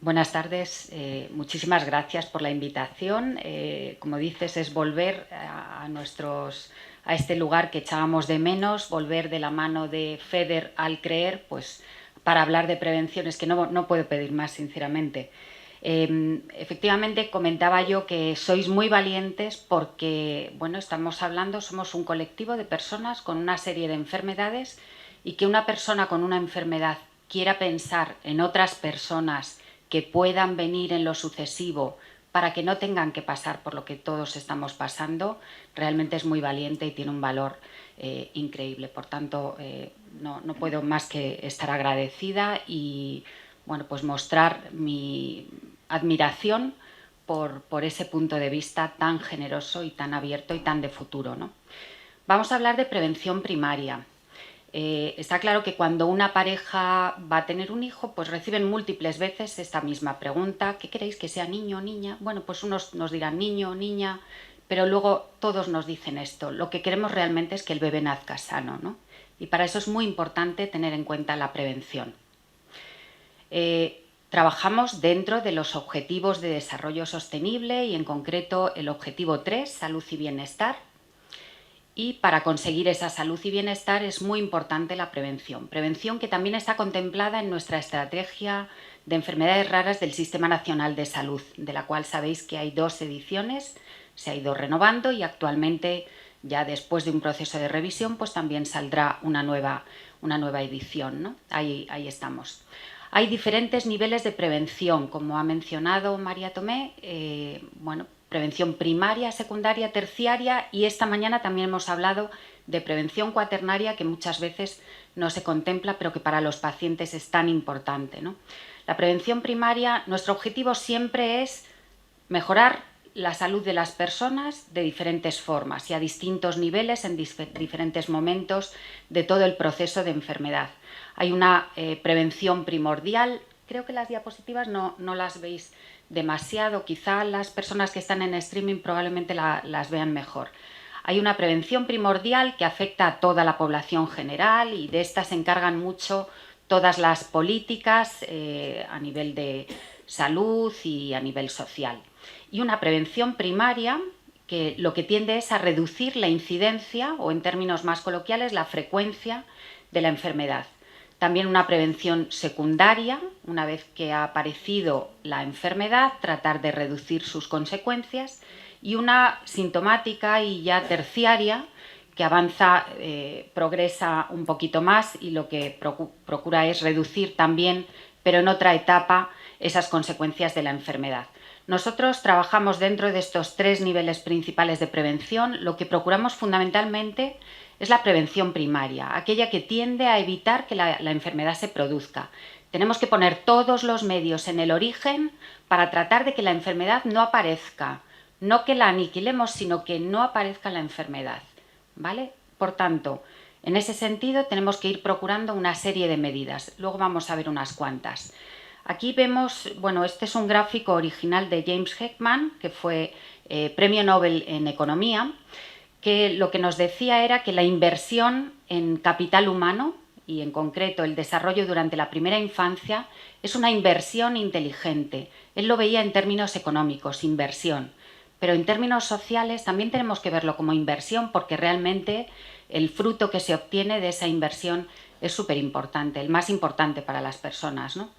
Buenas tardes, muchísimas gracias por la invitación. Como dices, es volver a este lugar que echábamos de menos, volver de la mano de FEDER al CREER, pues para hablar de prevención. Es que no puedo pedir más, sinceramente. Efectivamente, comentaba yo que sois muy valientes porque, bueno, somos un colectivo de personas con una serie de enfermedades, y que una persona con una enfermedad quiera pensar en otras personas que puedan venir en lo sucesivo para que no tengan que pasar por lo que todos estamos pasando, realmente es muy valiente y tiene un valor increíble. Por tanto, no puedo más que estar agradecida y, bueno, pues mostrar mi admiración por ese punto de vista tan generoso y tan abierto y tan de futuro, ¿no? Vamos a hablar de prevención primaria. Está claro que cuando una pareja va a tener un hijo, pues reciben múltiples veces esta misma pregunta: ¿qué queréis, que sea niño o niña? Bueno, pues unos nos dirán niño o niña, pero luego todos nos dicen esto: lo que queremos realmente es que el bebé nazca sano, ¿no? Y para eso es muy importante tener en cuenta la prevención. Trabajamos dentro de los Objetivos de Desarrollo Sostenible y en concreto el objetivo 3, salud y bienestar. Y para conseguir esa salud y bienestar es muy importante la prevención. Prevención que también está contemplada en nuestra estrategia de enfermedades raras del Sistema Nacional de Salud, de la cual sabéis que hay 2 ediciones, se ha ido renovando y actualmente, ya después de un proceso de revisión, pues también saldrá una nueva edición, ¿no? Ahí estamos. Hay diferentes niveles de prevención, como ha mencionado María Tomé, bueno, prevención primaria, secundaria, terciaria, y esta mañana también hemos hablado de prevención cuaternaria, que muchas veces no se contempla, pero que para los pacientes es tan importante, ¿no? La prevención primaria, nuestro objetivo siempre es mejorar la salud de las personas de diferentes formas y a distintos niveles en diferentes momentos de todo el proceso de enfermedad. Hay una prevención primordial. Creo que las diapositivas no las veis demasiado, quizá las personas que están en streaming probablemente las vean mejor. Hay una prevención primordial que afecta a toda la población general, y de esta se encargan mucho todas las políticas a nivel de salud y a nivel social. Y una prevención primaria que lo que tiende es a reducir la incidencia, o en términos más coloquiales, la frecuencia de la enfermedad. También una prevención secundaria, una vez que ha aparecido la enfermedad, tratar de reducir sus consecuencias, y una sintomática y ya terciaria, que avanza, progresa un poquito más y lo que procura es reducir también, pero en otra etapa, esas consecuencias de la enfermedad. Nosotros trabajamos dentro de estos 3 niveles principales de prevención. Lo que procuramos fundamentalmente es la prevención primaria, aquella que tiende a evitar que la enfermedad se produzca. Tenemos que poner todos los medios en el origen para tratar de que la enfermedad no aparezca, no que la aniquilemos, sino que no aparezca la enfermedad, ¿vale? Por tanto, en ese sentido tenemos que ir procurando una serie de medidas. Luego vamos a ver unas cuantas. Aquí vemos, bueno, este es un gráfico original de James Heckman, que fue premio Nobel en Economía, que lo que nos decía era que la inversión en capital humano, y en concreto el desarrollo durante la primera infancia, es una inversión inteligente. Él lo veía en términos económicos, inversión, pero en términos sociales también tenemos que verlo como inversión, porque realmente el fruto que se obtiene de esa inversión es súper importante, el más importante para las personas, ¿no?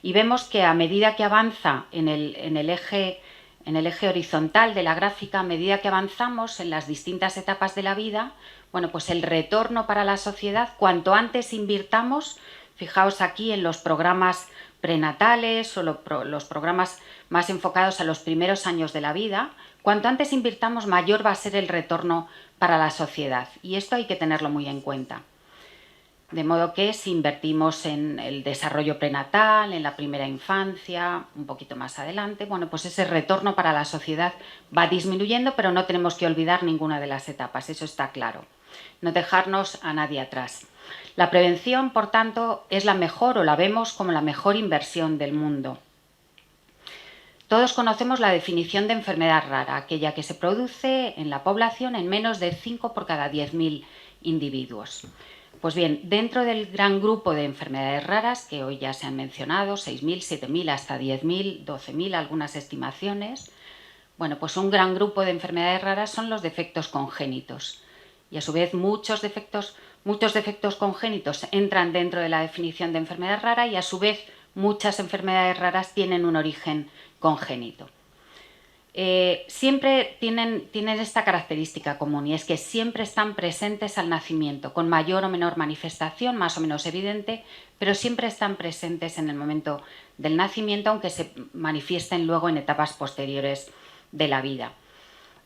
Y vemos que a medida que avanza en el eje horizontal de la gráfica, a medida que avanzamos en las distintas etapas de la vida, bueno, pues el retorno para la sociedad, cuanto antes invirtamos, fijaos aquí en los programas prenatales o los programas más enfocados a los primeros años de la vida, cuanto antes invirtamos, mayor va a ser el retorno para la sociedad, y esto hay que tenerlo muy en cuenta. De modo que si invertimos en el desarrollo prenatal, en la primera infancia, un poquito más adelante, bueno, pues ese retorno para la sociedad va disminuyendo, pero no tenemos que olvidar ninguna de las etapas, eso está claro. No dejarnos a nadie atrás. La prevención, por tanto, es la mejor, o la vemos como la mejor inversión del mundo. Todos conocemos la definición de enfermedad rara, aquella que se produce en la población en menos de 5 por cada 10.000 individuos. Pues bien, dentro del gran grupo de enfermedades raras, que hoy ya se han mencionado, 6.000, 7.000, hasta 10.000, 12.000, algunas estimaciones, bueno, pues un gran grupo de enfermedades raras son los defectos congénitos. Y a su vez muchos defectos congénitos entran dentro de la definición de enfermedad rara y a su vez muchas enfermedades raras tienen un origen congénito. Siempre tienen esta característica común, y es que siempre están presentes al nacimiento, con mayor o menor manifestación, más o menos evidente, pero siempre están presentes en el momento del nacimiento, aunque se manifiesten luego en etapas posteriores de la vida.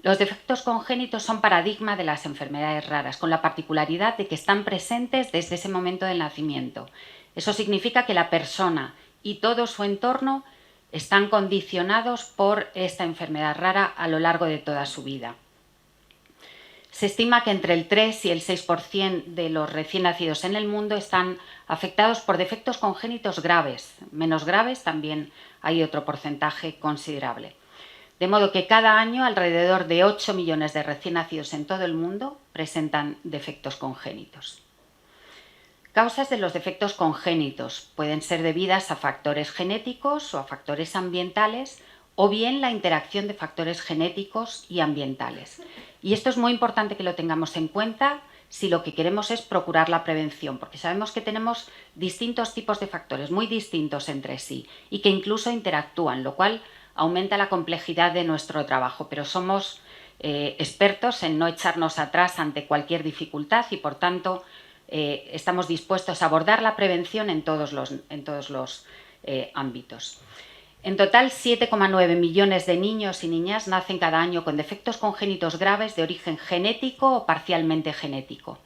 Los defectos congénitos son paradigma de las enfermedades raras, con la particularidad de que están presentes desde ese momento del nacimiento. Eso significa que la persona y todo su entorno están condicionados por esta enfermedad rara a lo largo de toda su vida. Se estima que entre el 3 y el 6% de los recién nacidos en el mundo están afectados por defectos congénitos graves. Menos graves también hay otro porcentaje considerable. De modo que cada año alrededor de 8 millones de recién nacidos en todo el mundo presentan defectos congénitos. Causas de los defectos congénitos pueden ser debidas a factores genéticos o a factores ambientales, o bien la interacción de factores genéticos y ambientales. Y esto es muy importante que lo tengamos en cuenta si lo que queremos es procurar la prevención, porque sabemos que tenemos distintos tipos de factores, muy distintos entre sí, y que incluso interactúan, lo cual aumenta la complejidad de nuestro trabajo, pero somos expertos en no echarnos atrás ante cualquier dificultad y, por tanto, estamos dispuestos a abordar la prevención en todos los ámbitos. En total, 7,9 millones de niños y niñas nacen cada año con defectos congénitos graves de origen genético o parcialmente genético.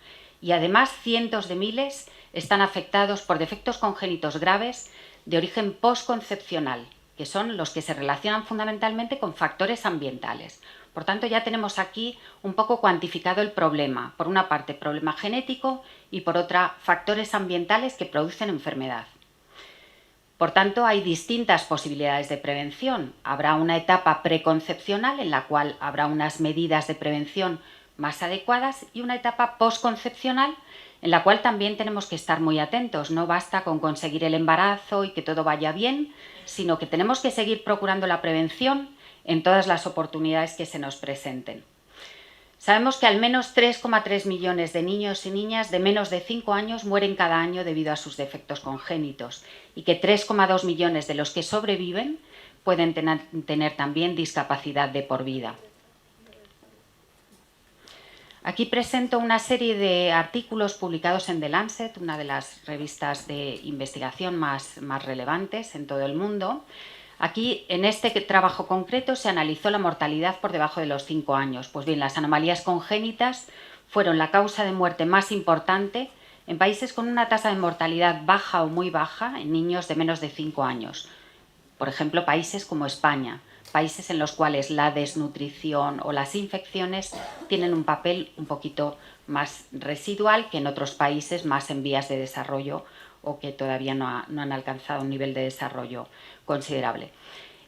Y además, cientos de miles están afectados por defectos congénitos graves de origen postconcepcional, que son los que se relacionan fundamentalmente con factores ambientales. Por tanto, ya tenemos aquí un poco cuantificado el problema. Por una parte, problema genético, y por otra, factores ambientales que producen enfermedad. Por tanto, hay distintas posibilidades de prevención. Habrá una etapa preconcepcional en la cual habrá unas medidas de prevención más adecuadas, y una etapa postconcepcional en la cual también tenemos que estar muy atentos. No basta con conseguir el embarazo y que todo vaya bien, sino que tenemos que seguir procurando la prevención en todas las oportunidades que se nos presenten. Sabemos que al menos 3,3 millones de niños y niñas de menos de 5 años mueren cada año debido a sus defectos congénitos, y que 3,2 millones de los que sobreviven pueden tener también discapacidad de por vida. Aquí presento una serie de artículos publicados en The Lancet, una de las revistas de investigación más relevantes en todo el mundo. Aquí, en este trabajo concreto, se analizó la mortalidad por debajo de los 5 años. Pues bien, las anomalías congénitas fueron la causa de muerte más importante en países con una tasa de mortalidad baja o muy baja en niños de menos de 5 años. Por ejemplo, países como España, países en los cuales la desnutrición o las infecciones tienen un papel un poquito más residual que en otros países más en vías de desarrollo o que todavía no han alcanzado un nivel de desarrollo considerable.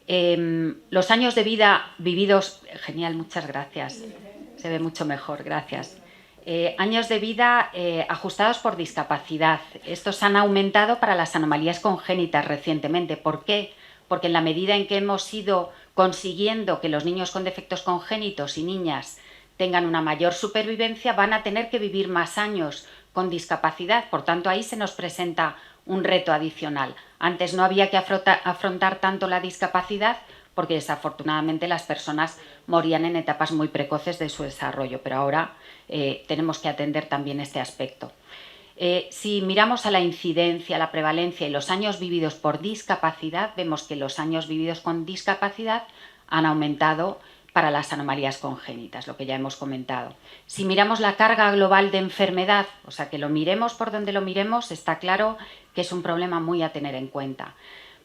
Los años de vida vividos... Genial, muchas gracias. Se ve mucho mejor, gracias. Años de vida ajustados por discapacidad. Estos han aumentado para las anomalías congénitas recientemente. ¿Por qué? Porque en la medida en que hemos ido consiguiendo que los niños con defectos congénitos y niñas tengan una mayor supervivencia, van a tener que vivir más años con discapacidad. Por tanto, ahí se nos presenta un reto adicional. Antes no había que afrontar tanto la discapacidad porque desafortunadamente las personas morían en etapas muy precoces de su desarrollo, pero ahora tenemos que atender también este aspecto. Si miramos a la incidencia, la prevalencia y los años vividos por discapacidad, vemos que los años vividos con discapacidad han aumentado para las anomalías congénitas, lo que ya hemos comentado. Si miramos la carga global de enfermedad, o sea, que lo miremos por donde lo miremos, está claro que es un problema muy a tener en cuenta.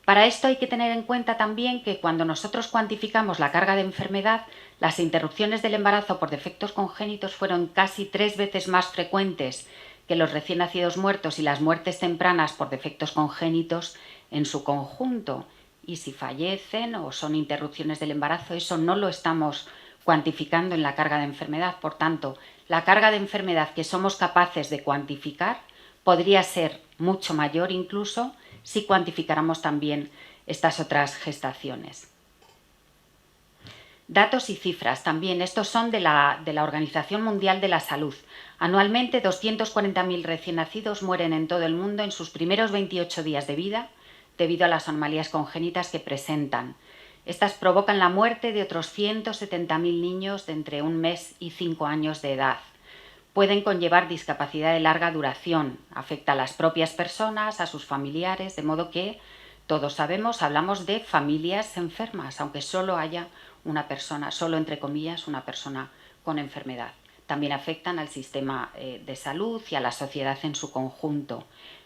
Para esto hay que tener en cuenta también que cuando nosotros cuantificamos la carga de enfermedad, las interrupciones del embarazo por defectos congénitos fueron casi 3 veces más frecuentes que los recién nacidos muertos y las muertes tempranas por defectos congénitos en su conjunto. Y si fallecen o son interrupciones del embarazo, eso no lo estamos cuantificando en la carga de enfermedad. Por tanto, la carga de enfermedad que somos capaces de cuantificar podría ser mucho mayor incluso si cuantificáramos también estas otras gestaciones. Datos y cifras también. Estos son de la Organización Mundial de la Salud. Anualmente 240.000 recién nacidos mueren en todo el mundo en sus primeros 28 días de vida debido a las anomalías congénitas que presentan. Estas provocan la muerte de otros 170.000 niños de entre 1 mes y 5 años de edad. Pueden conllevar discapacidad de larga duración, afecta a las propias personas, a sus familiares, de modo que todos sabemos, hablamos de familias enfermas, aunque solo haya una persona, solo entre comillas, una persona con enfermedad. También afectan al sistema de salud y a la sociedad en su conjunto.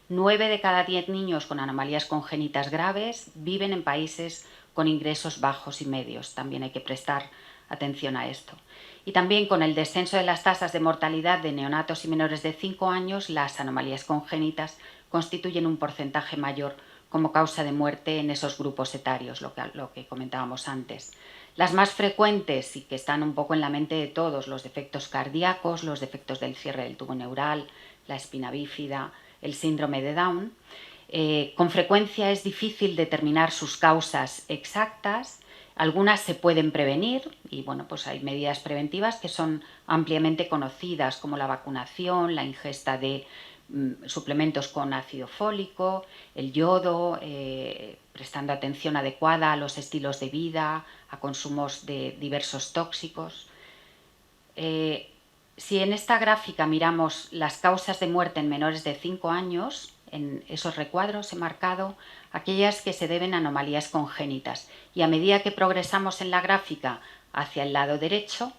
9 de cada 10 niños con anomalías congénitas graves viven en países con ingresos bajos y medios. También hay que prestar atención a esto. Y también con el descenso de las tasas de mortalidad de neonatos y menores de 5 años, las anomalías congénitas constituyen un porcentaje mayor como causa de muerte en esos grupos etarios, lo que comentábamos antes. Las más frecuentes y que están un poco en la mente de todos, los defectos cardíacos, los defectos del cierre del tubo neural, la espina bífida, el síndrome de Down. Con frecuencia es difícil determinar sus causas exactas. Algunas se pueden prevenir y bueno, pues hay medidas preventivas que son ampliamente conocidas, como la vacunación, la ingesta de suplementos con ácido fólico, el yodo, prestando atención adecuada a los estilos de vida, a consumos de diversos tóxicos. Si en esta gráfica miramos las causas de muerte en menores de 5 años, en esos recuadros he marcado aquellas que se deben a anomalías congénitas. Y a medida que progresamos en la gráfica hacia el lado derecho,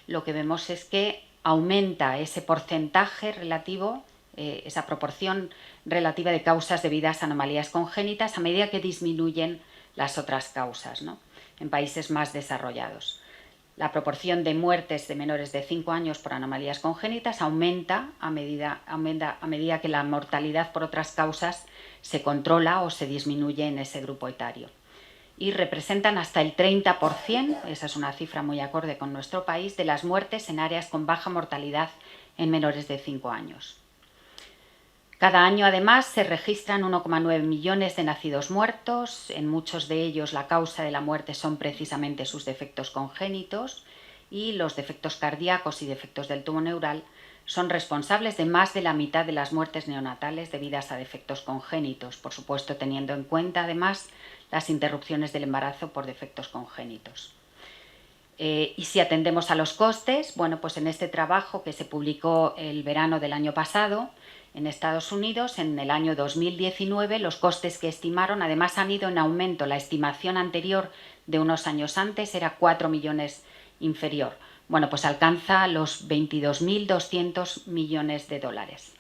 lo que vemos es que aumenta ese porcentaje relativo, esa proporción relativa de causas debidas a anomalías congénitas a medida que disminuyen las otras causas, ¿no?, en países más desarrollados. La proporción de muertes de menores de 5 años por anomalías congénitas aumenta a medida que la mortalidad por otras causas se controla o se disminuye en ese grupo etario. Y representan hasta el 30%, esa es una cifra muy acorde con nuestro país, de las muertes en áreas con baja mortalidad en menores de 5 años. Cada año, además, se registran 1,9 millones de nacidos muertos. En muchos de ellos la causa de la muerte son precisamente sus defectos congénitos y los defectos cardíacos y defectos del tubo neural son responsables de más de la mitad de las muertes neonatales debidas a defectos congénitos, por supuesto teniendo en cuenta además las interrupciones del embarazo por defectos congénitos. Y si atendemos a los costes, bueno, pues en este trabajo que se publicó el verano del año pasado, en Estados Unidos, en el año 2019, los costes que estimaron además han ido en aumento. La estimación anterior de unos años antes era 4 millones inferior. Bueno, pues alcanza los 22.200 millones de dólares.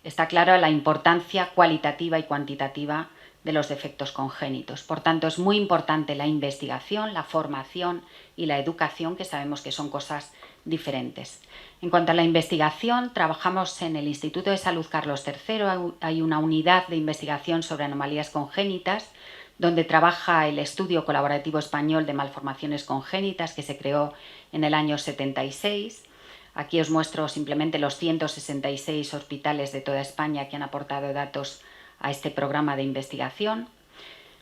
Está clara la importancia cualitativa y cuantitativa de los defectos congénitos. Por tanto, es muy importante la investigación, la formación y la educación, que sabemos que son cosas diferentes. En cuanto a la investigación, trabajamos en el Instituto de Salud Carlos III. Hay una unidad de investigación sobre anomalías congénitas, donde trabaja el Estudio Colaborativo Español de Malformaciones Congénitas, que se creó en el año 76. Aquí os muestro simplemente los 166 hospitales de toda España que han aportado datos a este programa de investigación.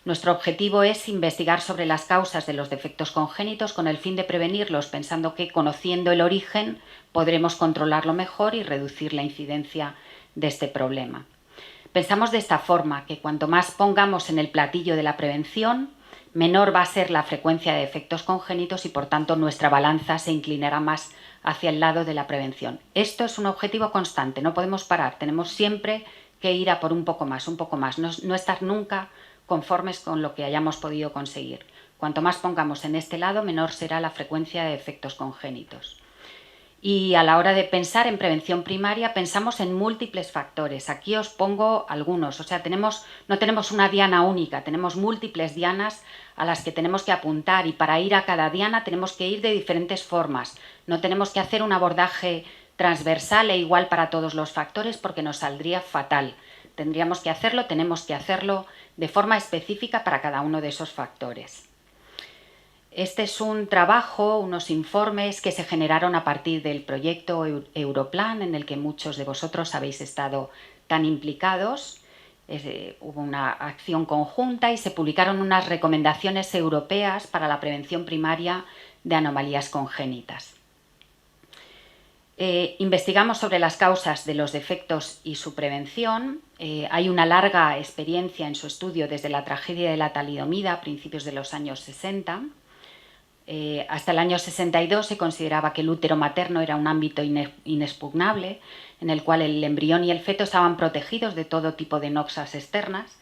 Nuestro objetivo es investigar sobre las causas de los defectos congénitos con el fin de prevenirlos, pensando que conociendo el origen podremos controlarlo mejor y reducir la incidencia de este problema. Pensamos de esta forma, que cuanto más pongamos en el platillo de la prevención, menor va a ser la frecuencia de defectos congénitos y por tanto nuestra balanza se inclinará más hacia el lado de la prevención. Esto es un objetivo constante, no podemos parar, tenemos siempre que ir a por un poco más, no estar nunca conformes con lo que hayamos podido conseguir. Cuanto más pongamos en este lado, menor será la frecuencia de defectos congénitos. Y a la hora de pensar en prevención primaria, pensamos en múltiples factores. Aquí os pongo algunos. O sea, no tenemos una diana única, tenemos múltiples dianas a las que tenemos que apuntar y para ir a cada diana tenemos que ir de diferentes formas. No tenemos que hacer un abordaje transversal e igual para todos los factores porque nos saldría fatal. Tenemos que hacerlo de forma específica para cada uno de esos factores. Este es un trabajo, unos informes que se generaron a partir del proyecto Europlan, en el que muchos de vosotros habéis estado tan implicados. Hubo una acción conjunta y se publicaron unas recomendaciones europeas para la prevención primaria de anomalías congénitas. Investigamos sobre las causas de los defectos y su prevención. Hay una larga experiencia en su estudio desde la tragedia de la talidomida a principios de los años 60. Hasta el año 62 se consideraba que el útero materno era un ámbito inexpugnable, en el cual el embrión y el feto estaban protegidos de todo tipo de noxas externas,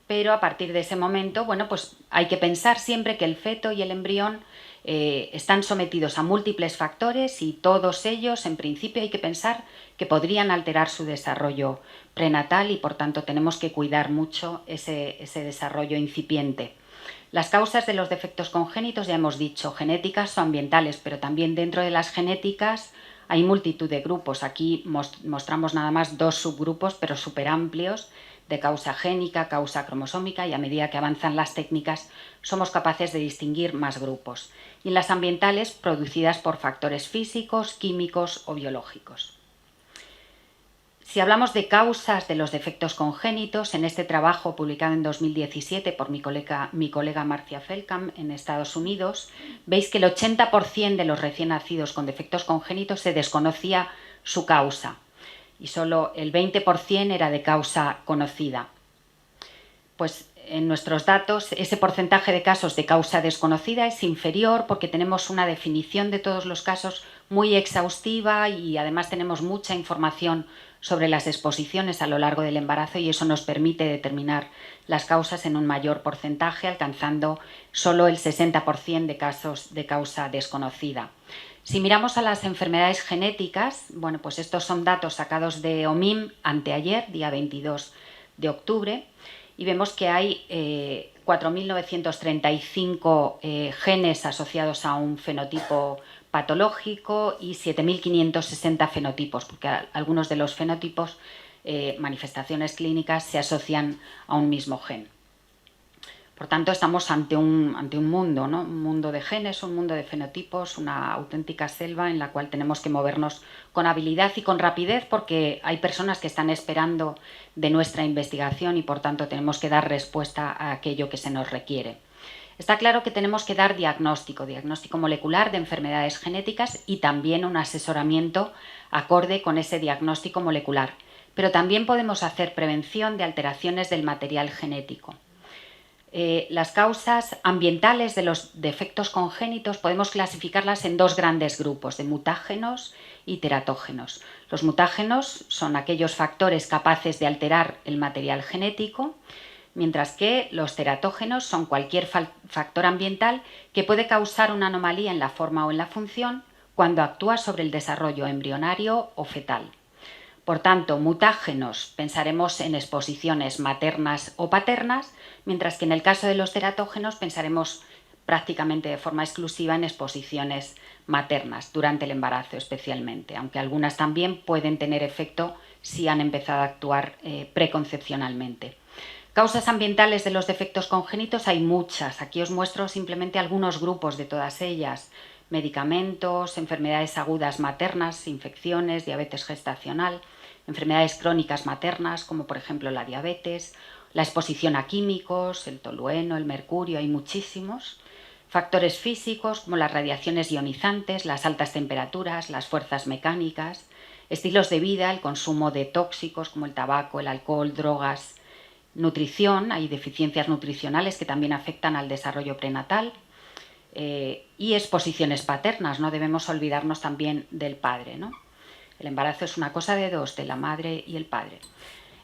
pero a partir de ese momento, bueno, pues hay que pensar siempre que el feto y el embrión están sometidos a múltiples factores y todos ellos, en principio, hay que pensar que podrían alterar su desarrollo prenatal y, por tanto, tenemos que cuidar mucho ese desarrollo incipiente. Las causas de los defectos congénitos, ya hemos dicho, genéticas o ambientales, pero también dentro de las genéticas hay multitud de grupos. Aquí mostramos nada más 2 subgrupos, pero súper amplios, de causa génica, causa cromosómica, y a medida que avanzan las técnicas somos capaces de distinguir más grupos. Y en las ambientales, producidas por factores físicos, químicos o biológicos. Si hablamos de causas de los defectos congénitos, en este trabajo publicado en 2017 por mi colega Marcia Feldkamp en Estados Unidos, veis que el 80% de los recién nacidos con defectos congénitos se desconocía su causa y solo el 20% era de causa conocida. Pues en nuestros datos ese porcentaje de casos de causa desconocida es inferior porque tenemos una definición de todos los casos muy exhaustiva y además tenemos mucha información sobre las exposiciones a lo largo del embarazo y eso nos permite determinar las causas en un mayor porcentaje, alcanzando solo el 60% de casos de causa desconocida. Si miramos a las enfermedades genéticas, bueno, pues estos son datos sacados de OMIM anteayer, día 22 de octubre, y vemos que hay 4.935 genes asociados a un fenotipo patológico y 7.560 fenotipos, porque algunos de los fenotipos, manifestaciones clínicas, se asocian a un mismo gen. Por tanto, estamos ante un mundo, ¿no? Un mundo de genes, un mundo de fenotipos, una auténtica selva en la cual tenemos que movernos con habilidad y con rapidez porque hay personas que están esperando de nuestra investigación y por tanto tenemos que dar respuesta a aquello que se nos requiere. Está claro que tenemos que dar diagnóstico molecular de enfermedades genéticas y también un asesoramiento acorde con ese diagnóstico molecular. Pero también podemos hacer prevención de alteraciones del material genético. Las causas ambientales de los defectos congénitos podemos clasificarlas en 2 grandes grupos, de mutágenos y teratógenos. Los mutágenos son aquellos factores capaces de alterar el material genético, mientras que los teratógenos son cualquier factor ambiental que puede causar una anomalía en la forma o en la función cuando actúa sobre el desarrollo embrionario o fetal. Por tanto, mutágenos pensaremos en exposiciones maternas o paternas, mientras que en el caso de los teratógenos pensaremos prácticamente de forma exclusiva en exposiciones maternas, durante el embarazo especialmente, aunque algunas también pueden tener efecto si han empezado a actuar preconcepcionalmente. Causas ambientales de los defectos congénitos hay muchas. Aquí os muestro simplemente algunos grupos de todas ellas. Medicamentos, enfermedades agudas maternas, infecciones, diabetes gestacional, enfermedades crónicas maternas como por ejemplo la diabetes, la exposición a químicos, el tolueno, el mercurio, hay muchísimos. Factores físicos como las radiaciones ionizantes, las altas temperaturas, las fuerzas mecánicas, estilos de vida, el consumo de tóxicos como el tabaco, el alcohol, drogas, nutrición, hay deficiencias nutricionales que también afectan al desarrollo prenatal. Y exposiciones paternas, no debemos olvidarnos también del padre, ¿no? El embarazo es una cosa de 2, de la madre y el padre.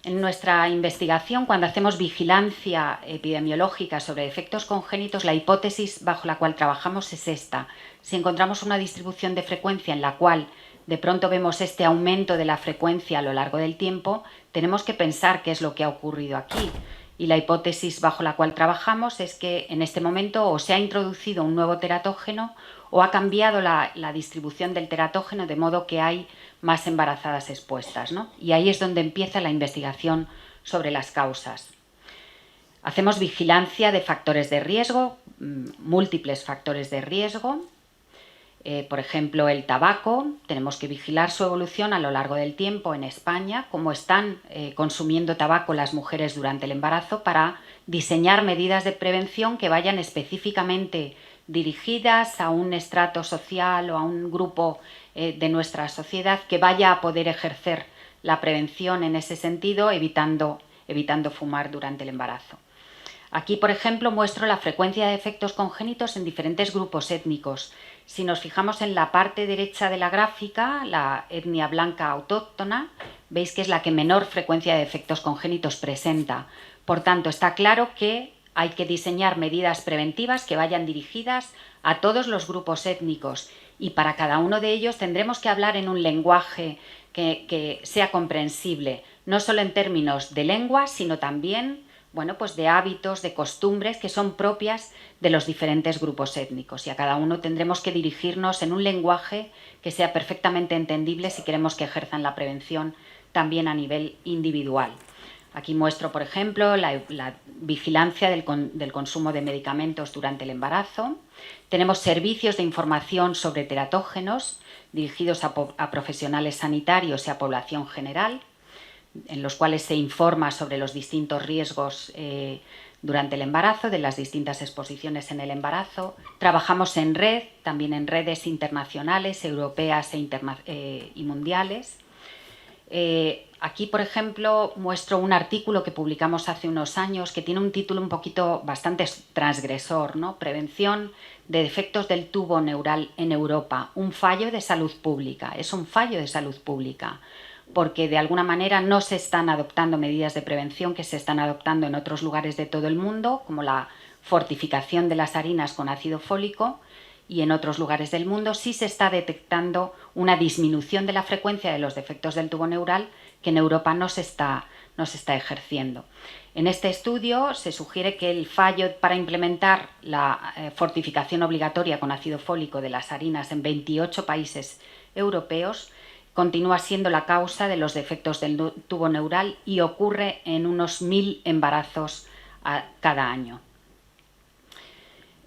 En nuestra investigación, cuando hacemos vigilancia epidemiológica sobre defectos congénitos, la hipótesis bajo la cual trabajamos es esta. Si encontramos una distribución de frecuencia en la cual de pronto vemos este aumento de la frecuencia a lo largo del tiempo, tenemos que pensar qué es lo que ha ocurrido aquí. Y la hipótesis bajo la cual trabajamos es que en este momento o se ha introducido un nuevo teratógeno o ha cambiado la distribución del teratógeno de modo que hay más embarazadas expuestas, ¿no? Y ahí es donde empieza la investigación sobre las causas. Hacemos vigilancia de factores de riesgo, múltiples factores de riesgo. Por ejemplo, el tabaco, tenemos que vigilar su evolución a lo largo del tiempo en España, cómo están consumiendo tabaco las mujeres durante el embarazo, para diseñar medidas de prevención que vayan específicamente dirigidas a un estrato social o a un grupo de nuestra sociedad que vaya a poder ejercer la prevención en ese sentido, evitando fumar durante el embarazo. Aquí, por ejemplo, muestro la frecuencia de defectos congénitos en diferentes grupos étnicos. Si nos fijamos en la parte derecha de la gráfica, la etnia blanca autóctona, veis que es la que menor frecuencia de defectos congénitos presenta. Por tanto, está claro que hay que diseñar medidas preventivas que vayan dirigidas a todos los grupos étnicos, y para cada uno de ellos tendremos que hablar en un lenguaje que sea comprensible, no solo en términos de lengua, sino también pues de hábitos, de costumbres que son propias de los diferentes grupos étnicos, y a cada uno tendremos que dirigirnos en un lenguaje que sea perfectamente entendible si queremos que ejerzan la prevención también a nivel individual. Aquí muestro, por ejemplo, la vigilancia del consumo de medicamentos durante el embarazo. Tenemos servicios de información sobre teratógenos dirigidos a profesionales sanitarios y a población general, en los cuales se informa sobre los distintos riesgos durante el embarazo, de las distintas exposiciones en el embarazo. Trabajamos en red, también en redes internacionales, europeas y mundiales. Aquí, por ejemplo, muestro un artículo que publicamos hace unos años que tiene un título un poquito bastante transgresor, ¿no? Prevención de defectos del tubo neural en Europa, un fallo de salud pública. Es un fallo de salud pública, porque de alguna manera no se están adoptando medidas de prevención que se están adoptando en otros lugares de todo el mundo, como la fortificación de las harinas con ácido fólico, y en otros lugares del mundo sí se está detectando una disminución de la frecuencia de los defectos del tubo neural que en Europa no se está ejerciendo. En este estudio se sugiere que el fallo para implementar la fortificación obligatoria con ácido fólico de las harinas en 28 países europeos continúa siendo la causa de los defectos del tubo neural y ocurre en unos 1000 embarazos cada año.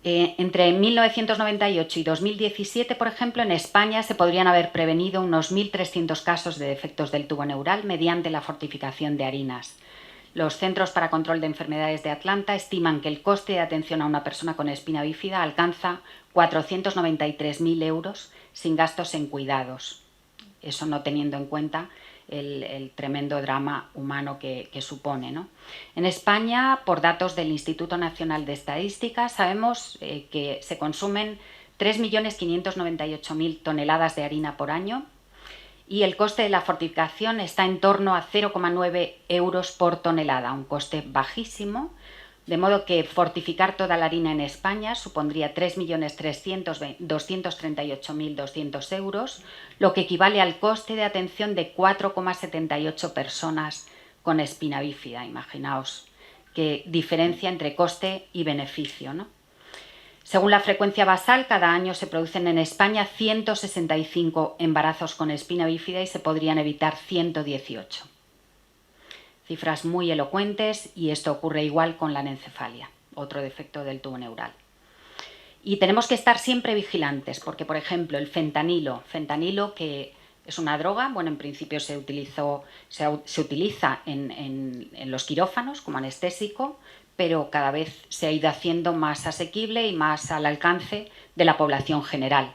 Entre 1998 y 2017, por ejemplo, en España se podrían haber prevenido unos 1.300 casos de defectos del tubo neural mediante la fortificación de harinas. Los Centros para Control de Enfermedades de Atlanta estiman que el coste de atención a una persona con espina bífida alcanza 493.000 euros sin gastos en cuidados. Eso no teniendo en cuenta el tremendo drama humano que supone, ¿no? En España, por datos del Instituto Nacional de Estadística, sabemos que se consumen 3.598.000 toneladas de harina por año, y el coste de la fortificación está en torno a 0,9 euros por tonelada, un coste bajísimo, de modo que fortificar toda la harina en España supondría 3.238.200 euros, lo que equivale al coste de atención de 4,78 personas con espina bífida. Imaginaos qué diferencia entre coste y beneficio, ¿no? Según la frecuencia basal, cada año se producen en España 165 embarazos con espina bífida y se podrían evitar 118. Cifras muy elocuentes, y esto ocurre igual con la anencefalia, otro defecto del tubo neural. Y tenemos que estar siempre vigilantes porque, por ejemplo, el fentanilo que es una droga, en principio se utiliza en los quirófanos como anestésico, pero cada vez se ha ido haciendo más asequible y más al alcance de la población general.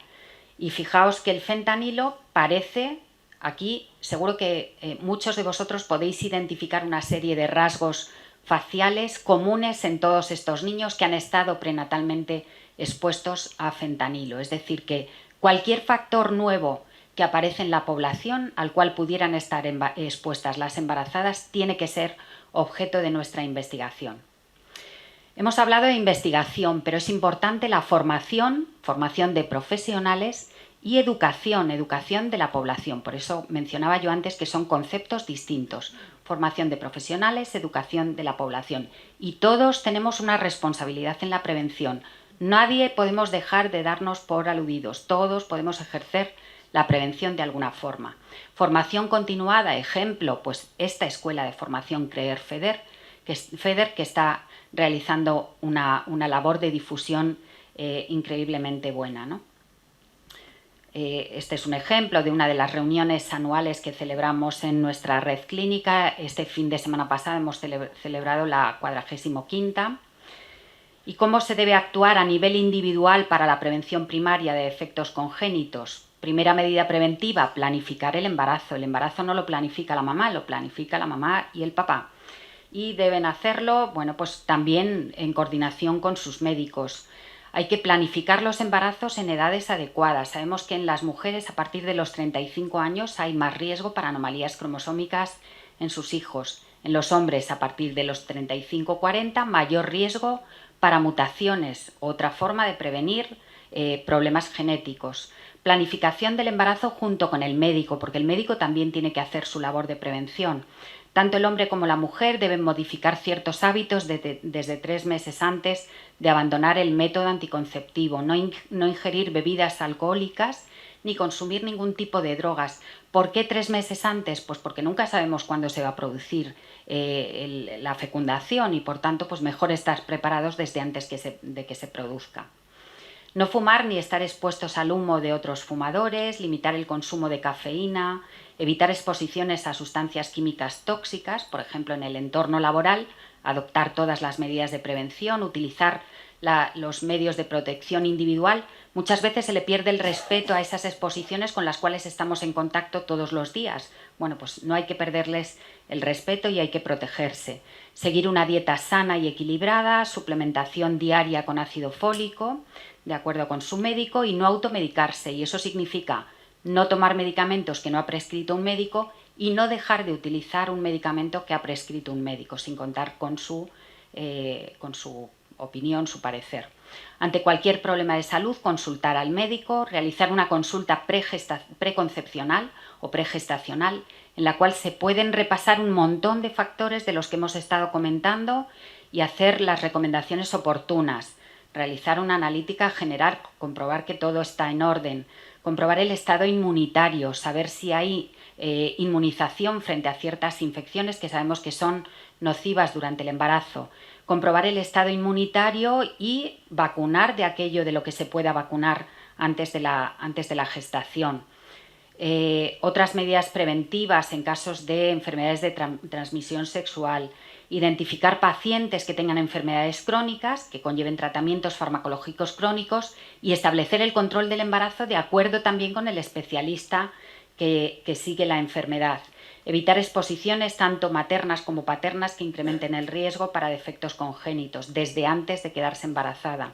Y fijaos que el fentanilo parece, aquí seguro que muchos de vosotros podéis identificar una serie de rasgos faciales comunes en todos estos niños que han estado prenatalmente expuestos a fentanilo. Es decir, que cualquier factor nuevo que aparece en la población al cual pudieran estar expuestas las embarazadas tiene que ser objeto de nuestra investigación. Hemos hablado de investigación, pero es importante la formación de profesionales y educación de la población. Por eso mencionaba yo antes que son conceptos distintos. Formación de profesionales, educación de la población. Y todos tenemos una responsabilidad en la prevención. Nadie podemos dejar de darnos por aludidos. Todos podemos ejercer la prevención de alguna forma. Formación continuada, ejemplo, pues esta escuela de formación CREER FEDER, que está realizando una labor de difusión increíblemente buena, ¿no? Este es un ejemplo de una de las reuniones anuales que celebramos en nuestra red clínica. Este fin de semana pasado hemos celebrado la 45ª. ¿Y cómo se debe actuar a nivel individual para la prevención primaria de defectos congénitos? Primera medida preventiva, planificar el embarazo. El embarazo no lo planifica la mamá, lo planifica la mamá y el papá. Y deben hacerlo, bueno, pues también en coordinación con sus médicos. Hay que planificar los embarazos en edades adecuadas. Sabemos que en las mujeres a partir de los 35 años hay más riesgo para anomalías cromosómicas en sus hijos. En los hombres a partir de los 35-40 mayor riesgo para mutaciones, otra forma de prevenir problemas genéticos. Planificación del embarazo junto con el médico, porque el médico también tiene que hacer su labor de prevención. Tanto el hombre como la mujer deben modificar ciertos hábitos desde 3 meses antes de abandonar el método anticonceptivo, no ingerir bebidas alcohólicas ni consumir ningún tipo de drogas. ¿Por qué 3 meses antes? Pues porque nunca sabemos cuándo se va a producir la fecundación y por tanto pues mejor estar preparados desde antes de que se produzca. No fumar ni estar expuestos al humo de otros fumadores, limitar el consumo de cafeína, evitar exposiciones a sustancias químicas tóxicas, por ejemplo en el entorno laboral, adoptar todas las medidas de prevención, utilizar los medios de protección individual. Muchas veces se le pierde el respeto a esas exposiciones con las cuales estamos en contacto todos los días. Bueno, pues no hay que perderles el respeto y hay que protegerse. Seguir una dieta sana y equilibrada, suplementación diaria con ácido fólico, de acuerdo con su médico, y no automedicarse. Y eso significa no tomar medicamentos que no ha prescrito un médico y no dejar de utilizar un medicamento que ha prescrito un médico, sin contar con su opinión, su parecer. Ante cualquier problema de salud, consultar al médico, realizar una consulta preconcepcional o pregestacional, en la cual se pueden repasar un montón de factores de los que hemos estado comentando y hacer las recomendaciones oportunas, realizar una analítica general, comprobar que todo está en orden, comprobar el estado inmunitario, saber si hay inmunización frente a ciertas infecciones que sabemos que son nocivas durante el embarazo, comprobar el estado inmunitario y vacunar de aquello de lo que se pueda vacunar antes de la gestación. Otras medidas preventivas en casos de enfermedades de transmisión sexual, identificar pacientes que tengan enfermedades crónicas, que conlleven tratamientos farmacológicos crónicos y establecer el control del embarazo de acuerdo también con el especialista que sigue la enfermedad. Evitar exposiciones tanto maternas como paternas que incrementen el riesgo para defectos congénitos desde antes de quedarse embarazada.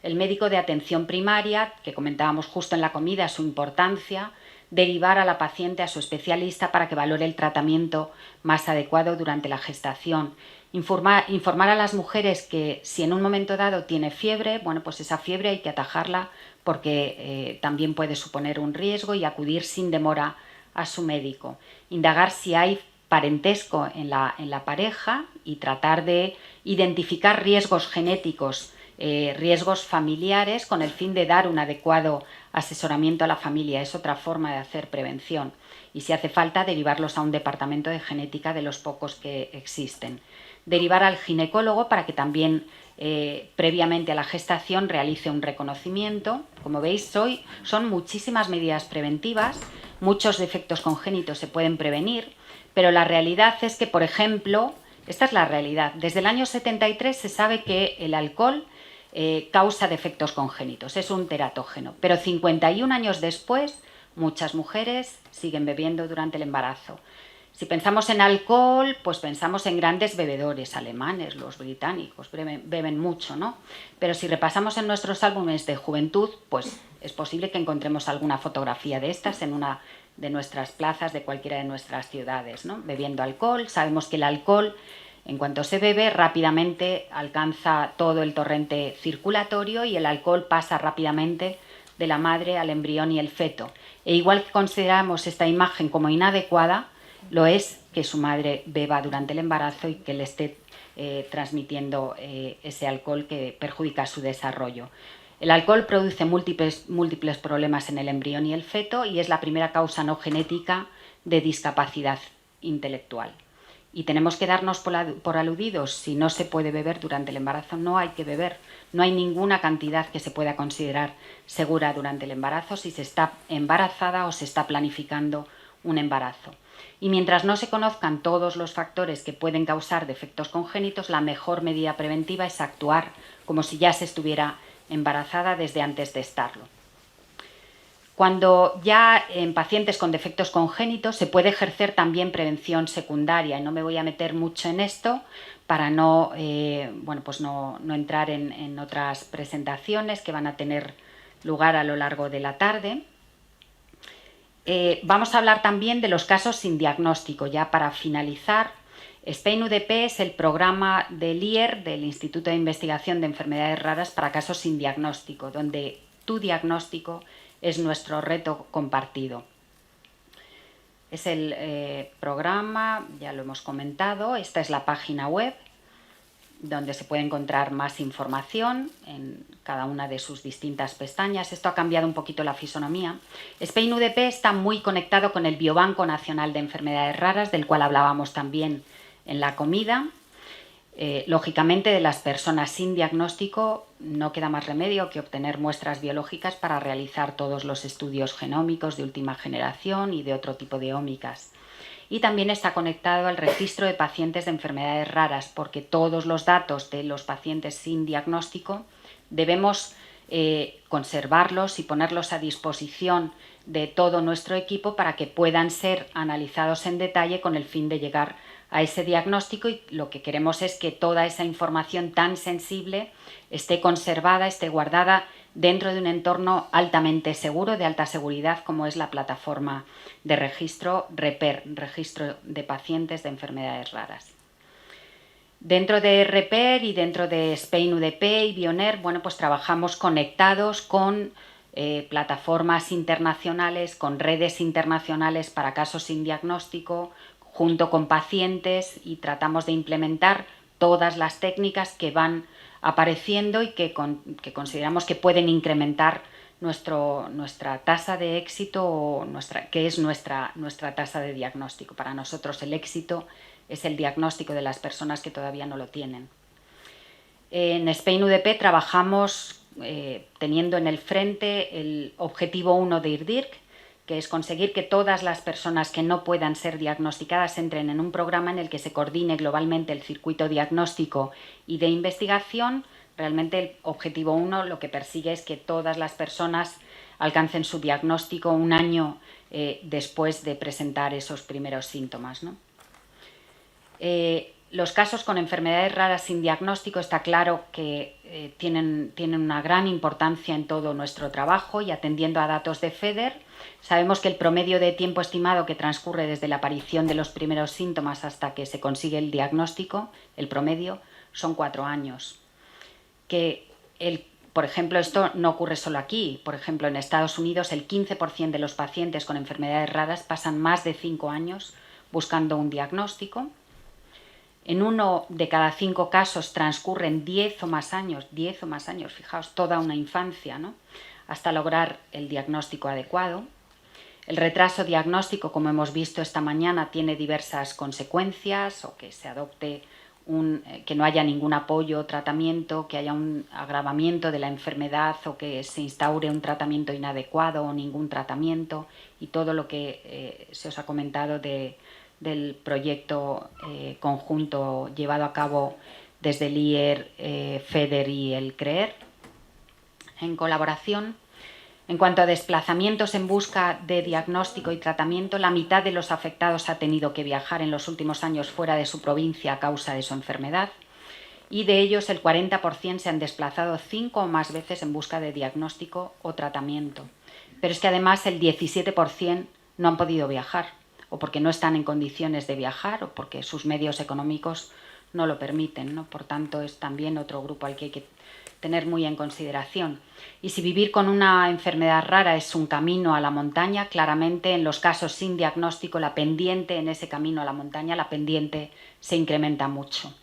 El médico de atención primaria, que comentábamos justo en la comida su importancia, derivar a la paciente a su especialista para que valore el tratamiento más adecuado durante la gestación. Informar a las mujeres que si en un momento dado tiene fiebre, bueno, pues esa fiebre hay que atajarla porque también puede suponer un riesgo y acudir sin demora a su médico. Indagar si hay parentesco en la pareja y tratar de identificar riesgos genéticos, riesgos familiares con el fin de dar un adecuado asesoramiento a la familia. Es otra forma de hacer prevención y si hace falta derivarlos a un departamento de genética de los pocos que existen. Derivar al ginecólogo para que también previamente a la gestación realice un reconocimiento. Como veis, son muchísimas medidas preventivas, muchos defectos congénitos se pueden prevenir, pero la realidad es que, por ejemplo, esta es la realidad. Desde el año 73 se sabe que el alcohol causa defectos congénitos, es un teratógeno, pero 51 años después muchas mujeres siguen bebiendo durante el embarazo. Si pensamos en alcohol, pues pensamos en grandes bebedores alemanes, los británicos beben mucho, ¿no? Pero si repasamos en nuestros álbumes de juventud, pues es posible que encontremos alguna fotografía de estas en una de nuestras plazas de cualquiera de nuestras ciudades, ¿no? Bebiendo alcohol. Sabemos que el alcohol, en cuanto se bebe, rápidamente alcanza todo el torrente circulatorio y el alcohol pasa rápidamente de la madre al embrión y el feto. E igual que consideramos esta imagen como inadecuada, lo es que su madre beba durante el embarazo y que le esté transmitiendo ese alcohol que perjudica su desarrollo. El alcohol produce múltiples problemas en el embrión y el feto y es la primera causa no genética de discapacidad intelectual. y tenemos que darnos por aludidos si no se puede beber durante el embarazo. No hay que beber, no hay ninguna cantidad que se pueda considerar segura durante el embarazo si se está embarazada o se está planificando un embarazo. Y mientras no se conozcan todos los factores que pueden causar defectos congénitos, la mejor medida preventiva es actuar como si ya se estuviera embarazada desde antes de estarlo. Cuando ya en pacientes con defectos congénitos se puede ejercer también prevención secundaria, y no me voy a meter mucho en esto para no entrar en otras presentaciones que van a tener lugar a lo largo de la tarde. Vamos a hablar también de los casos sin diagnóstico. Ya para finalizar, SPEIN-UDP es el programa del IER, del Instituto de Investigación de Enfermedades Raras para casos sin diagnóstico, donde tu diagnóstico es nuestro reto compartido. Es el programa, ya lo hemos comentado, esta es la página web donde se puede encontrar más información en cada una de sus distintas pestañas. Esto ha cambiado un poquito la fisonomía. SPEIN-UDP está muy conectado con el Biobanco Nacional de Enfermedades Raras, del cual hablábamos también en la comida. Lógicamente, de las personas sin diagnóstico no queda más remedio que obtener muestras biológicas para realizar todos los estudios genómicos de última generación y de otro tipo de ómicas. Y también está conectado al registro de pacientes de enfermedades raras, porque todos los datos de los pacientes sin diagnóstico debemos conservarlos y ponerlos a disposición de todo nuestro equipo para que puedan ser analizados en detalle con el fin de llegar a ese diagnóstico, y lo que queremos es que toda esa información tan sensible esté conservada, esté guardada dentro de un entorno altamente seguro, de alta seguridad, como es la plataforma de registro REPER, Registro de Pacientes de Enfermedades Raras. Dentro de REPER y dentro de SPEIN-UDP y Bioner, pues trabajamos conectados con plataformas internacionales, con redes internacionales para casos sin diagnóstico, junto con pacientes, y tratamos de implementar todas las técnicas que van apareciendo y que consideramos que pueden incrementar nuestra tasa de éxito, o que es nuestra tasa de diagnóstico. Para nosotros el éxito es el diagnóstico de las personas que todavía no lo tienen. En SPEIN-UDP trabajamos teniendo en el frente el objetivo 1 de IRDIRC, que es conseguir que todas las personas que no puedan ser diagnosticadas entren en un programa en el que se coordine globalmente el circuito diagnóstico y de investigación. Realmente el objetivo 1 lo que persigue es que todas las personas alcancen su diagnóstico un año después de presentar esos primeros síntomas, ¿no? Los casos con enfermedades raras sin diagnóstico está claro que tienen una gran importancia en todo nuestro trabajo, y atendiendo a datos de FEDER, sabemos que el promedio de tiempo estimado que transcurre desde la aparición de los primeros síntomas hasta que se consigue el diagnóstico, el promedio, son 4 años. Por ejemplo, esto no ocurre solo aquí. Por ejemplo, en Estados Unidos el 15% de los pacientes con enfermedades raras pasan más de 5 años buscando un diagnóstico. En 1 de cada 5 casos transcurren 10 o más años, fijaos, toda una infancia, ¿no?, hasta lograr el diagnóstico adecuado. El retraso diagnóstico, como hemos visto esta mañana, tiene diversas consecuencias, o que se adopte que no haya ningún apoyo o tratamiento, que haya un agravamiento de la enfermedad, o que se instaure un tratamiento inadecuado o ningún tratamiento, y todo lo que se os ha comentado del proyecto conjunto llevado a cabo desde el IER, FEDER y el CREER en colaboración. En cuanto a desplazamientos en busca de diagnóstico y tratamiento, la mitad de los afectados ha tenido que viajar en los últimos años fuera de su provincia a causa de su enfermedad, y de ellos el 40% se han desplazado 5 o más veces en busca de diagnóstico o tratamiento. Pero es que además el 17% no han podido viajar, o porque no están en condiciones de viajar, o porque sus medios económicos no lo permiten, ¿no? Por tanto, es también otro grupo al que hay que tener muy en consideración. Y si vivir con una enfermedad rara es un camino a la montaña, claramente en los casos sin diagnóstico la pendiente en ese camino a la montaña, la pendiente se incrementa mucho.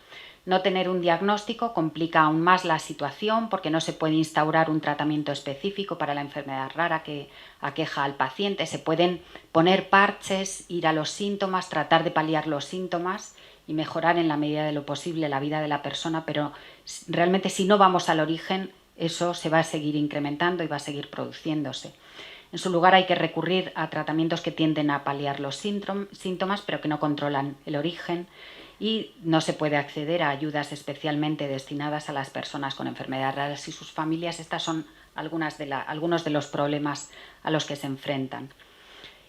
No tener un diagnóstico complica aún más la situación, porque no se puede instaurar un tratamiento específico para la enfermedad rara que aqueja al paciente. Se pueden poner parches, ir a los síntomas, tratar de paliar los síntomas, y mejorar en la medida de lo posible la vida de la persona, pero realmente si no vamos al origen, eso se va a seguir incrementando y va a seguir produciéndose. En su lugar hay que recurrir a tratamientos que tienden a paliar los síntomas, pero que no controlan el origen, y no se puede acceder a ayudas especialmente destinadas a las personas con enfermedades raras y sus familias. Estas son algunos de los problemas a los que se enfrentan.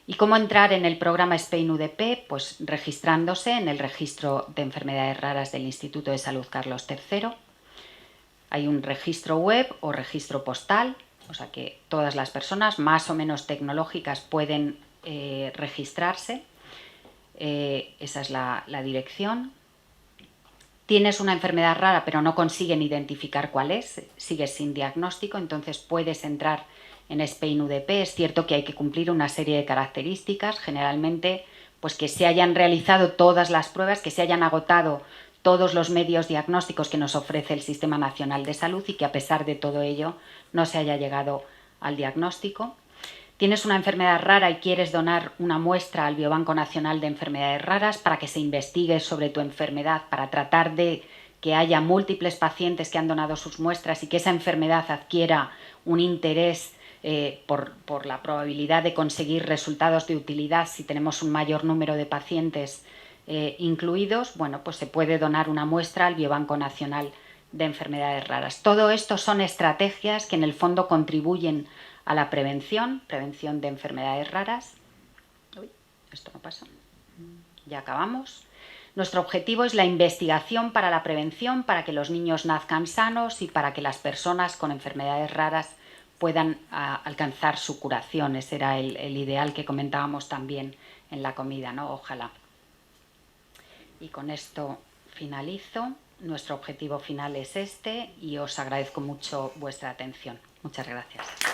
¿Y cómo entrar en el programa Spain UDP? Pues registrándose en el registro de enfermedades raras del Instituto de Salud Carlos III. Hay un registro web o registro postal, o sea que todas las personas más o menos tecnológicas pueden registrarse. Esa es la dirección. Tienes una enfermedad rara pero no consiguen identificar cuál es, sigues sin diagnóstico, entonces puedes entrar en Spain UDP. Es cierto que hay que cumplir una serie de características, generalmente pues que se hayan realizado todas las pruebas, que se hayan agotado todos los medios diagnósticos que nos ofrece el Sistema Nacional de Salud y que a pesar de todo ello no se haya llegado al diagnóstico. Tienes una enfermedad rara y quieres donar una muestra al Biobanco Nacional de Enfermedades Raras para que se investigue sobre tu enfermedad, para tratar de que haya múltiples pacientes que han donado sus muestras y que esa enfermedad adquiera un interés por la probabilidad de conseguir resultados de utilidad si tenemos un mayor número de pacientes incluidos. Bueno, pues se puede donar una muestra al Biobanco Nacional de Enfermedades Raras. Todo esto son estrategias que en el fondo contribuyen a la prevención de enfermedades raras. Uy, esto no pasa. Ya acabamos. Nuestro objetivo es la investigación para la prevención, para que los niños nazcan sanos y para que las personas con enfermedades raras puedan alcanzar su curación. Ese era el ideal que comentábamos también en la comida, ¿no? Ojalá. Y con esto finalizo. Nuestro objetivo final es este y os agradezco mucho vuestra atención. Muchas gracias.